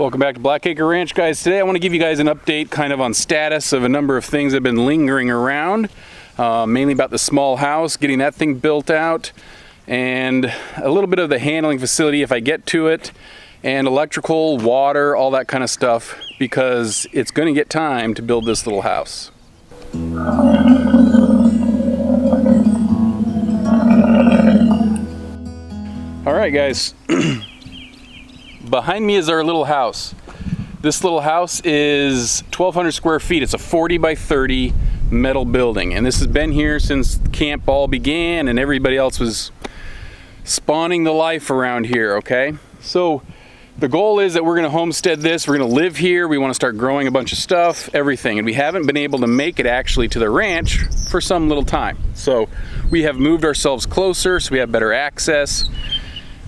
Welcome back to Blackacre Ranch, guys. Today I want to give you guys an update kind of on status of a number of things that have been lingering around, mainly about the small house, getting that thing built out, and a little bit of the handling facility if I get to it, and electrical, water, all that kind of stuff, because it's going to get time to build this little house. All right, guys. Behind me is our little house. This little house is 1,200 square feet. It's a 40 by 30 metal building. And this has been here since camp all began and everybody else was spawning the life around here, okay? So the goal is that we're gonna homestead this. We're gonna live here. We wanna start growing a bunch of stuff, everything. And we haven't been able to make it actually to the ranch for some little time. So we have moved ourselves closer so we have better access.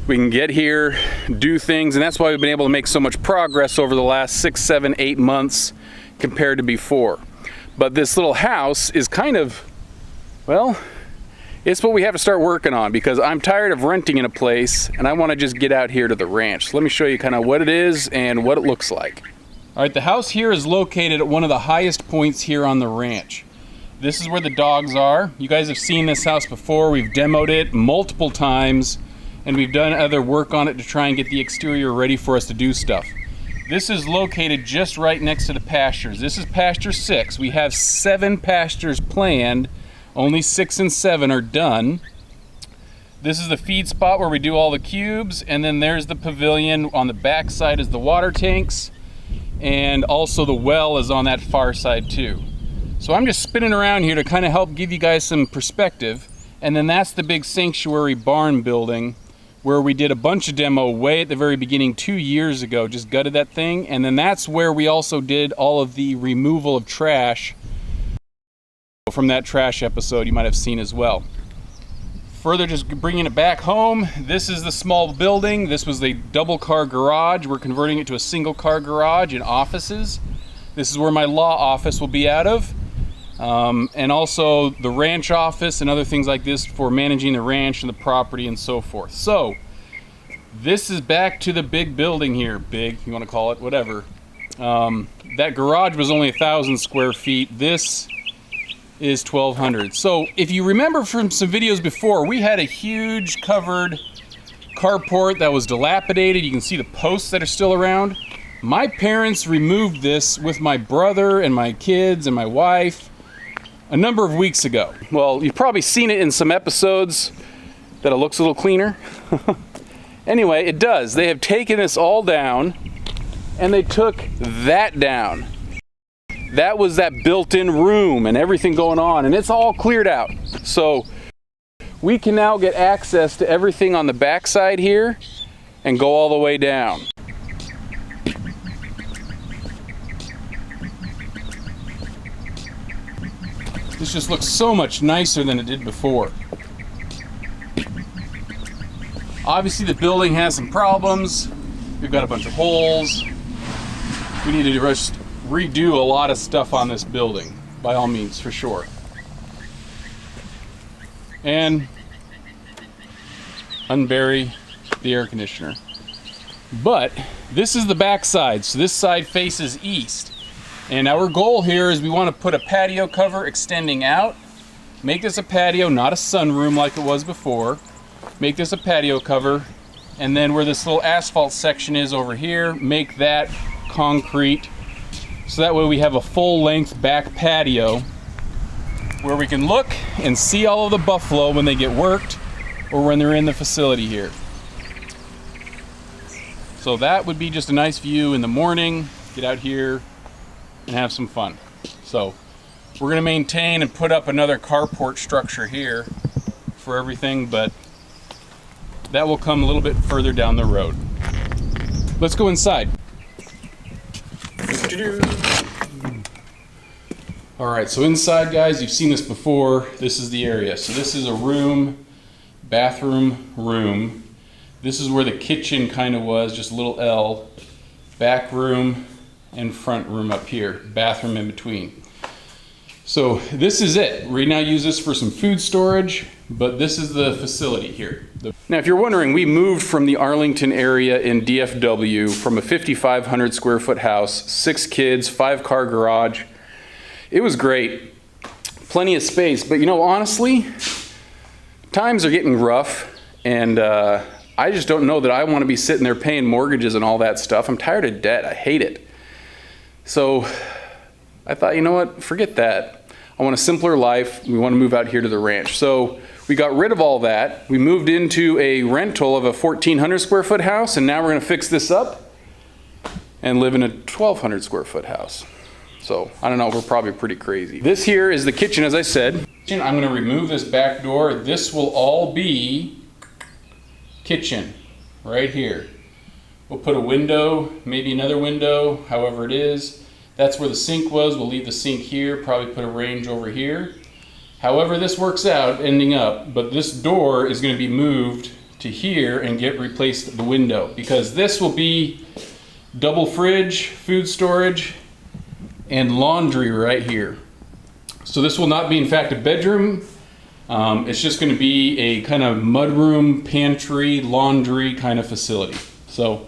We can get here, do things, and that's why we've been able to make so much progress over the last 6, 7, 8 months compared to before. But this little house is kind of, well, it's what we have to start working on because I'm tired of renting in a place and I want to just get out here to the ranch. So let me show you kind of what it is and what it looks like. All right, the house here is located at one of the highest points here on the ranch. This is where the dogs are. You guys have seen this house before. We've demoed it multiple times. And we've done other work on it to try and get the exterior ready for us to do stuff. This is located just right next to the pastures. This is pasture 6. We have 7 pastures planned. Only 6 and 7 are done. This is the feed spot where we do all the cubes, and then there's the pavilion. On the back side is the water tanks, and also the well is on that far side too. So I'm just spinning around here to kind of help give you guys some perspective. And then that's the big sanctuary barn building, where we did a bunch of demo way at the very beginning 2 years ago, just gutted that thing. And then that's where we also did all of the removal of trash from that trash episode you might have seen as well. Further, just bringing it back home, this is the small building. This was the double car garage. We're converting it to a single car garage and offices. This is where my law office will be out of. And also the ranch office and other things like this for managing the ranch and the property and so forth. So this is back to the big building here. Big, you want to call it, whatever. That garage was only 1,000 square feet. This is 1,200. So if you remember from some videos before, we had a huge covered carport that was dilapidated. You can see the posts that are still around. My parents removed this with my brother and my kids and my wife a number of weeks ago. Well, you've probably seen it in some episodes that it looks a little cleaner. Anyway, it does. They have taken this all down and they took that down. That was that built-in room and everything going on, and it's all cleared out. So we can now get access to everything on the backside here and go all the way down. This just looks so much nicer than it did before. Obviously the building has some problems. We've got a bunch of holes. We need to just redo a lot of stuff on this building, by all means, for sure. And unbury the air conditioner. But this is the back side, so this side faces east. And our goal here is we want to put a patio cover extending out. Make this a patio, not a sunroom like it was before. Make this a patio cover. And then where this little asphalt section is over here, make that concrete. So that way we have a full length back patio where we can look and see all of the buffalo when they get worked or when they're in the facility here. So that would be just a nice view in the morning. Get out here and have some fun. So we're going to maintain and put up another carport structure here for everything, but that will come a little bit further down the road. Let's go inside. All right, so inside, guys, you've seen this before. This is the area. So this is a room, bathroom, room. This is where the kitchen kind of was, just a little L. Back room and front room up here, bathroom in between. So this is it. We now use this for some food storage, but this is the facility here. Now, if you're wondering, we moved from the Arlington area in DFW from a 5,500 square foot house, 6 kids, 5-car garage. It was great. Plenty of space, but you know, honestly, times are getting rough, and I just don't know that I want to be sitting there paying mortgages and all that stuff. I'm tired of debt. I hate it. So I thought, you know what, forget that. I want a simpler life. We want to move out here to the ranch. So we got rid of all that. We moved into a rental of a 1,400 square foot house, and now we're going to fix this up and live in a 1,200 square foot house. So I don't know, we're probably pretty crazy. This here is the kitchen, as I said. I'm going to remove this back door. This will all be kitchen right here. We'll put a window, maybe another window, however it is. That's where the sink was. We'll leave the sink here, probably put a range over here. However this works out, ending up, but this door is going to be moved to here and get replaced the window, because this will be double fridge, food storage, and laundry right here. So this will not be, in fact, a bedroom. It's just going to be a kind of mudroom, pantry, laundry kind of facility. So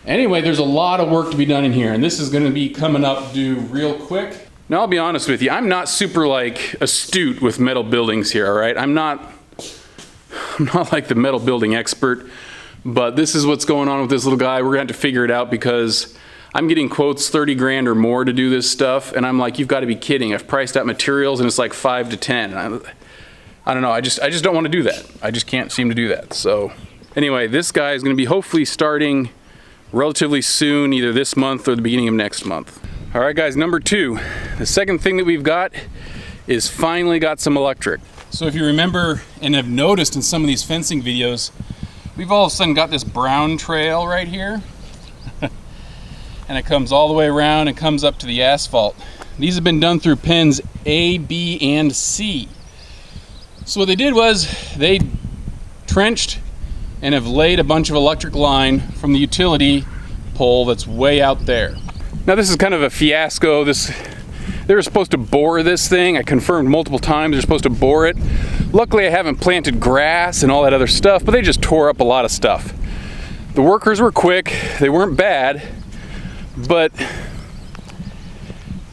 anyway, there's a lot of work to be done in here, and this is going to be coming up due real quick. Now, I'll be honest with you, I'm not super like astute with metal buildings here, all right? I'm not like the metal building expert, but this is what's going on with this little guy. We're gonna have to figure it out, because I'm getting quotes 30 grand or more to do this stuff, and I'm like, you've got to be kidding. I've priced out materials and it's like 5 to 10. And I don't know, I just don't want to do that. I just can't seem to do that. So anyway, this guy is going to be hopefully starting relatively soon, either this month or the beginning of next month. All right, guys, number 2. The second thing that we've got is finally got some electric. So if you remember and have noticed in some of these fencing videos, we've all of a sudden got this brown trail right here. And it comes all the way around and comes up to the asphalt. These have been done through pins A, B, and C. So what they did was they trenched and have laid a bunch of electric line from the utility pole that's way out there. Now this is kind of a fiasco. They were supposed to bore this thing. I confirmed multiple times they're supposed to bore it. Luckily I haven't planted grass and all that other stuff, but they just tore up a lot of stuff. The workers were quick, they weren't bad, but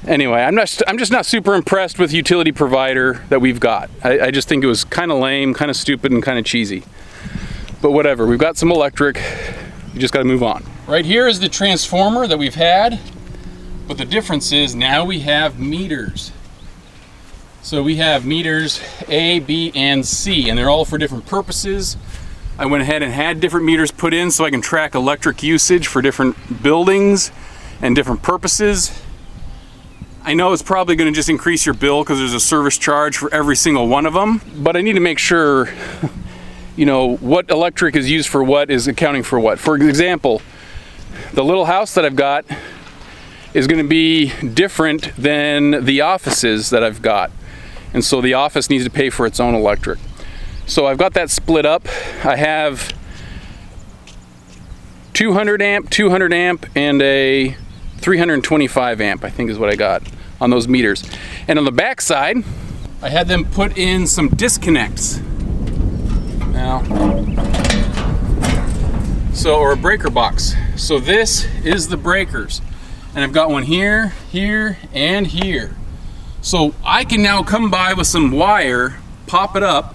anyway, I'm just not super impressed with the utility provider that we've got. I just think it was kind of lame, kind of stupid, and kind of cheesy. But whatever, we've got some electric, we just got to move on. Right here is the transformer that we've had, but the difference is now we have meters. So we have meters A, B, and C, and they're all for different purposes. I went ahead and had different meters put in so I can track electric usage for different buildings and different purposes. I know it's probably going to just increase your bill because there's a service charge for every single one of them, but I need to make sure, you know, what electric is used for what is accounting for what. For example, the little house that I've got is going to be different than the offices that I've got, and so the office needs to pay for its own electric. So I've got that split up. I have 200 amp, and a 325 amp, I think is what I got on those meters. And on the back side, I had them put in some disconnects. Now, or a breaker box. So this is the breakers. And I've got one here, here, and here. So I can now come by with some wire, pop it up,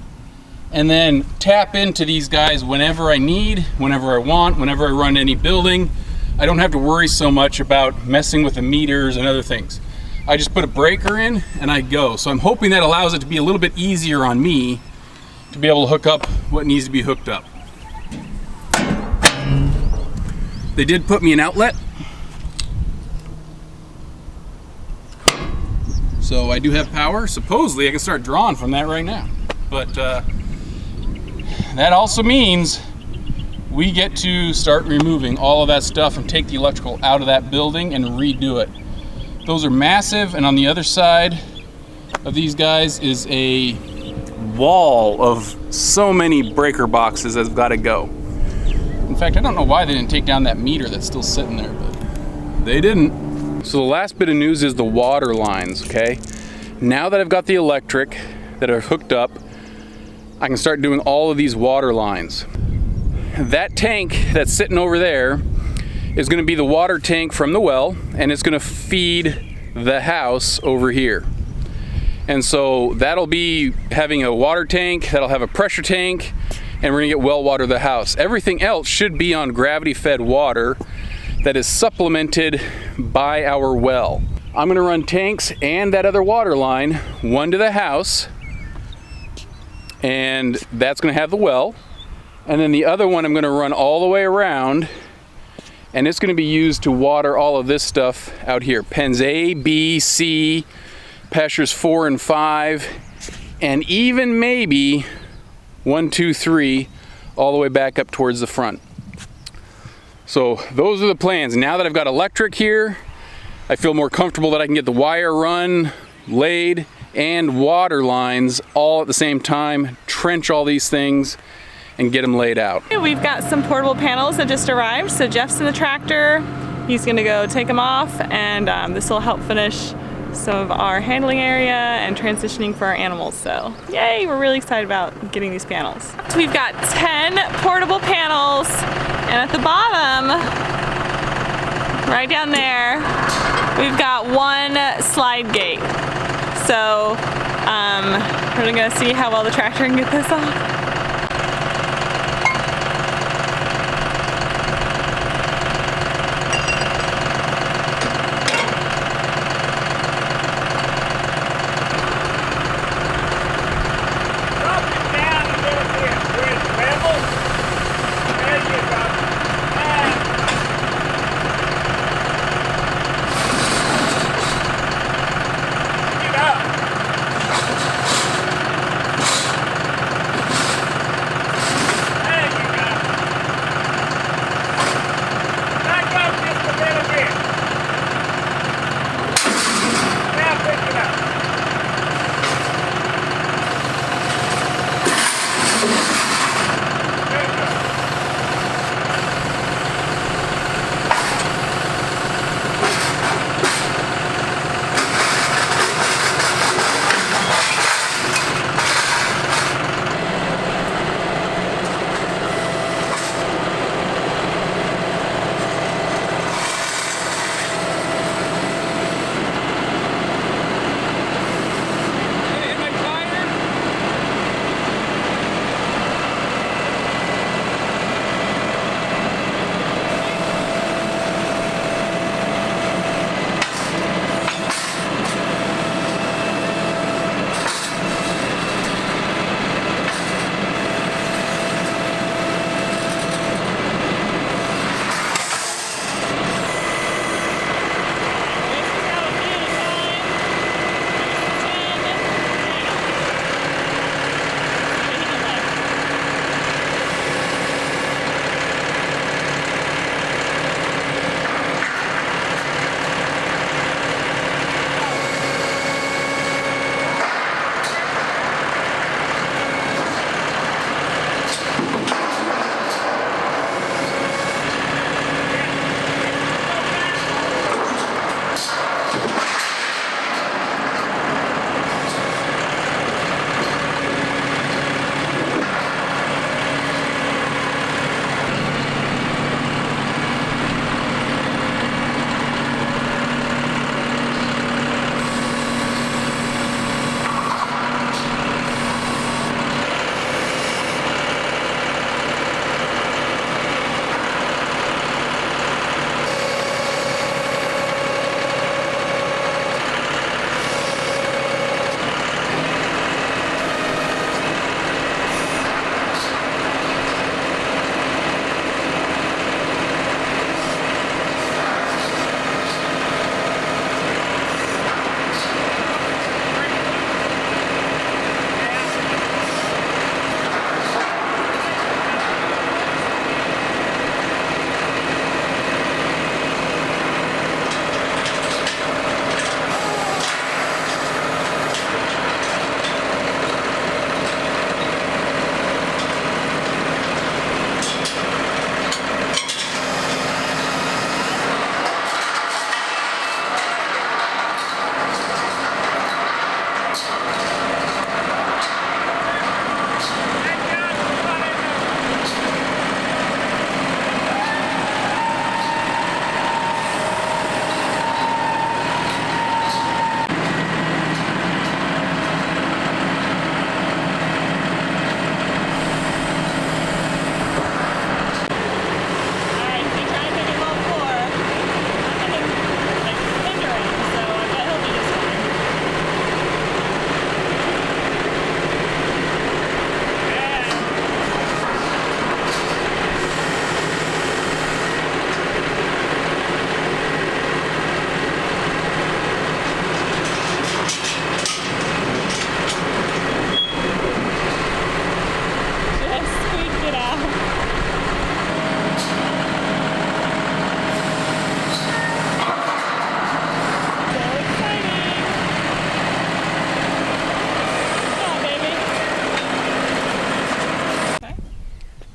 and then tap into these guys whenever I need, whenever I want, whenever I run any building. I don't have to worry so much about messing with the meters and other things. I just put a breaker in and I go. So I'm hoping that allows it to be a little bit easier on me to be able to hook up what needs to be hooked up. They did put me an outlet. So I do have power. Supposedly I can start drawing from that right now. But that also means we get to start removing all of that stuff and take the electrical out of that building and redo it. Those are massive, and on the other side of these guys is a wall of so many breaker boxes that's got to go. In fact, I don't know why they didn't take down that meter that's still sitting there, but they didn't. So the last bit of news is the water lines, okay? Now that I've got the electric that are hooked up, I can start doing all of these water lines. That tank that's sitting over there is going to be the water tank from the well, and it's going to feed the house over here. And so that'll be having a water tank, that'll have a pressure tank, and we're going to get well water the house. Everything else should be on gravity fed water that is supplemented by our well. I'm going to run tanks and that other water line, one to the house, and that's going to have the well, and then the other one I'm going to run all the way around, and it's going to be used to water all of this stuff out here. Pens A, B, C, pastures 4 and 5, and even maybe 1, 2, 3, all the way back up towards the front. So those are the plans. Now that I've got electric here, I feel more comfortable that I can get the wire run, laid, and water lines all at the same time, trench all these things, and get them laid out. We've got some portable panels that just arrived. So Jeff's in the tractor. He's gonna go take them off, and this will help finish some of our handling area and transitioning for our animals. So yay, we're really excited about getting these panels. So we've got 10 portable panels, and at the bottom, right down there, we've got one slide gate. So we're gonna see how well the tractor can get this off.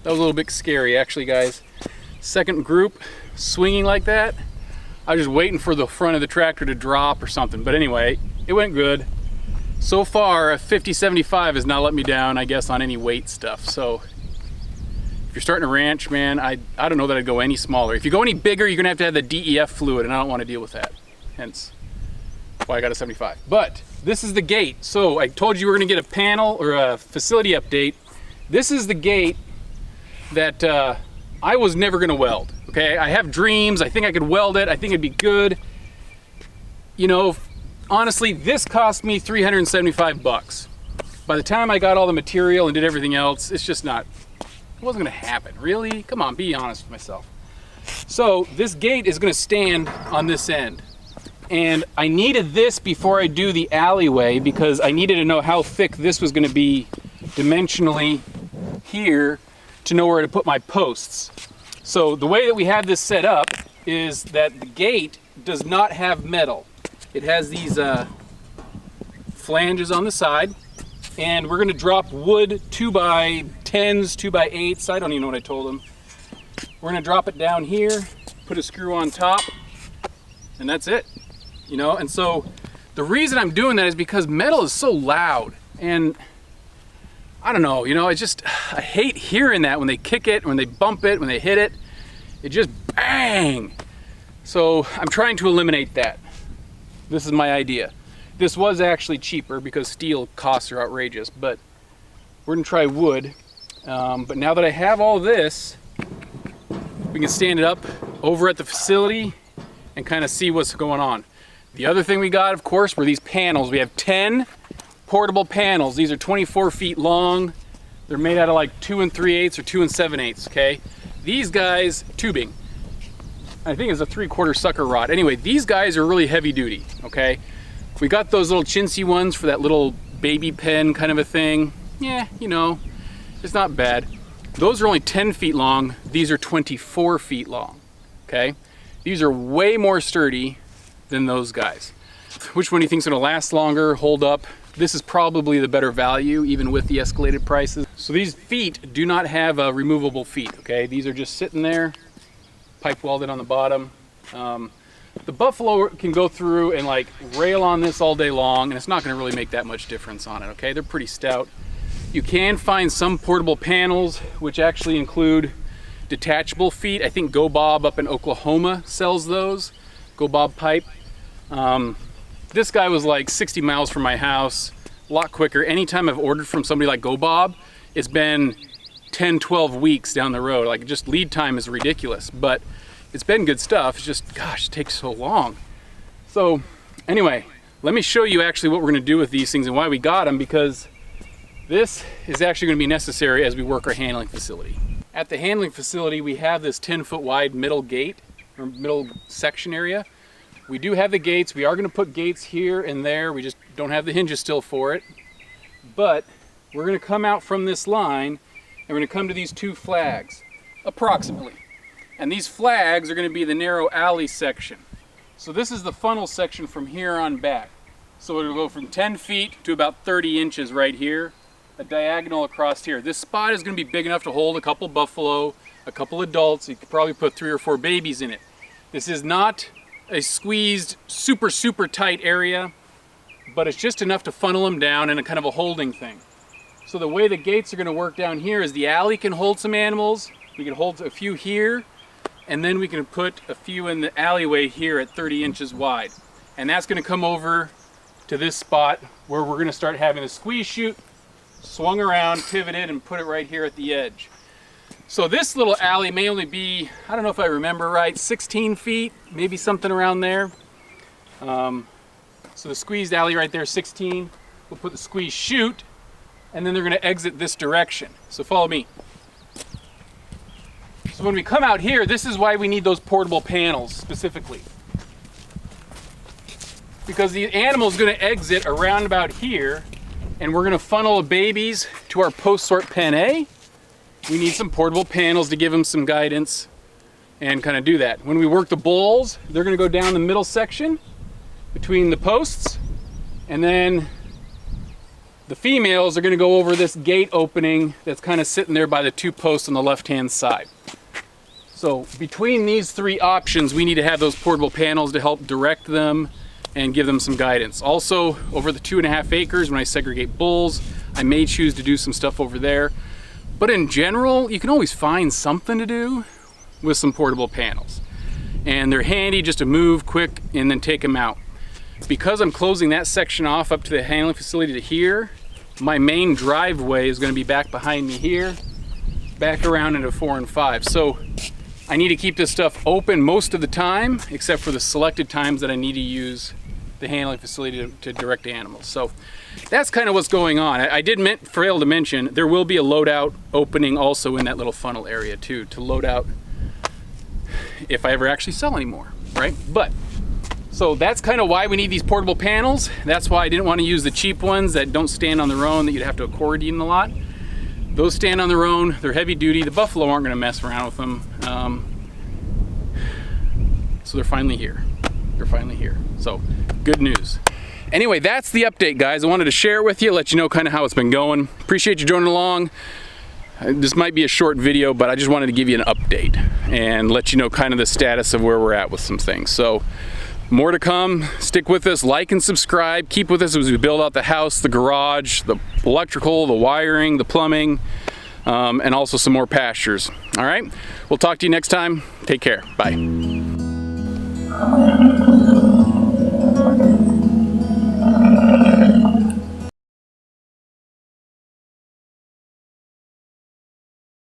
That was a little bit scary, actually, guys. Second group swinging like that. I was just waiting for the front of the tractor to drop or something. But anyway, it went good. So far, a 50-75 has not let me down, I guess, on any weight stuff. So if you're starting a ranch, man, I don't know that I'd go any smaller. If you go any bigger, you're gonna have to have the DEF fluid, and I don't want to deal with that. Hence why I got a 75. But this is the gate. So I told you we're gonna get a panel or a facility update. This is the gate that I was never gonna weld, okay? I have dreams, I think I could weld it, I think it'd be good. You know, honestly, this cost me 375 bucks. By the time I got all the material and did everything else, it's just not, it wasn't gonna happen. Really? Come on, be honest with myself. So this gate is gonna stand on this end. And I needed this before I do the alleyway because I needed to know how thick this was gonna be dimensionally here to know where to put my posts. So the way that we have this set up is that the gate does not have metal. It has these flanges on the side, and we're gonna drop wood 2x10s, 2x8s, I don't even know what I told them. We're gonna drop it down here, put a screw on top, and that's it. You know, and so the reason I'm doing that is because metal is so loud, and I don't know, you know, I hate hearing that when they kick it, when they bump it, when they hit it, it just bang. So I'm trying to eliminate that. This is my idea. This was actually cheaper because steel costs are outrageous, but we're gonna try wood. But now that I have all this, we can stand it up over at the facility and kind of see what's going on. The other thing we got, of course, were these panels. We have 10 portable panels. These are 24 feet long. They're made out of like 2 3/8 or 2 7/8, okay? These guys, tubing, I think it's a 3/4 sucker rod. Anyway, these guys are really heavy duty, okay? We got those little chintzy ones for that little baby pen kind of a thing. Yeah, you know, it's not bad. Those are only 10 feet long. These are 24 feet long, okay? These are way more sturdy than those guys. Which one do you think is gonna last longer, hold up? This is probably the better value, even with the escalated prices. So these feet do not have removable feet, okay? These are just sitting there, pipe welded on the bottom. The Buffalo can go through and like rail on this all day long, and it's not gonna really make that much difference on it, okay? They're pretty stout. You can find some portable panels, which actually include detachable feet. I think Go Bob up in Oklahoma sells those, Go Bob pipe. This guy was like 60 miles from my house, a lot quicker. Anytime I've ordered from somebody like Go Bob, it's been 10, 12 weeks down the road. Like, just lead time is ridiculous, but it's been good stuff. It's just, gosh, it takes so long. So anyway, let me show you actually what we're gonna do with these things and why we got them, because this is actually gonna be necessary as we work our handling facility. At the handling facility, we have this 10-foot wide middle gate, or middle section area. We do have the gates. We are gonna put gates here and there. We just don't have the hinges still for it. But we're gonna come out from this line and we're gonna come to these 2 flags, approximately. And these flags are gonna be the narrow alley section. So this is the funnel section from here on back. So it'll go from 10 feet to about 30 inches right here, a diagonal across here. This spot is gonna be big enough to hold a couple buffalo, a couple adults. You could probably put 3 or 4 babies in it. This is not a squeezed, super, super tight area, but it's just enough to funnel them down in a kind of a holding thing. So the way the gates are gonna work down here is the alley can hold some animals, we can hold a few here, and then we can put a few in the alleyway here at 30 inches wide. And that's gonna come over to this spot where we're gonna start having the squeeze chute swung around, pivoted, and put it right here at the edge. So this little alley may only be, I don't know if I remember right, 16 feet, maybe something around there. So the squeezed alley right there, 16. We'll put the squeeze chute, and then they're gonna exit this direction. So follow me. So when we come out here, this is why we need those portable panels specifically. Because the animal's gonna exit around about here, and we're gonna funnel the babies to our post-sort pen A. We need some portable panels to give them some guidance and kind of do that. When we work the bulls, they're gonna go down the middle section between the posts, and then The females are going to go over this gate opening that's kind of sitting there by the 2 posts on the left-hand side. So between these 3 options, we need to have those portable panels to help direct them and give them some guidance. Also, over the 2.5 acres, when I segregate bulls, I may choose to do some stuff over there. But in general, you can always find something to do with some portable panels. And they're handy just to move quick and then take them out. Because I'm closing that section off up to the handling facility to here, my main driveway is going to be back behind me here, back around into 4 and 5. So I need to keep this stuff open most of the time, except for the selected times that I need to use the handling facility to direct the animals. So that's kind of what's going on. I did fail to mention, there will be a loadout opening also in that little funnel area too, to load out if I ever actually sell any more, right? But, so that's kind of why we need these portable panels. That's why I didn't want to use the cheap ones that don't stand on their own, that you'd have to accordion a lot. Those stand on their own, they're heavy duty. The buffalo aren't gonna mess around with them. So they're finally here. They're finally here. So good news. Anyway, that's the update, guys. I wanted to share it with you, let you know kind of how it's been going. Appreciate you joining along. This might be a short video, but I just wanted to give you an update and let you know kind of the status of where we're at with some things. So more to come. Stick with us, like and subscribe. Keep with us as we build out the house, the garage, the electrical, the wiring, the plumbing, and also some more pastures. All right, we'll talk to you next time. Take care. Bye.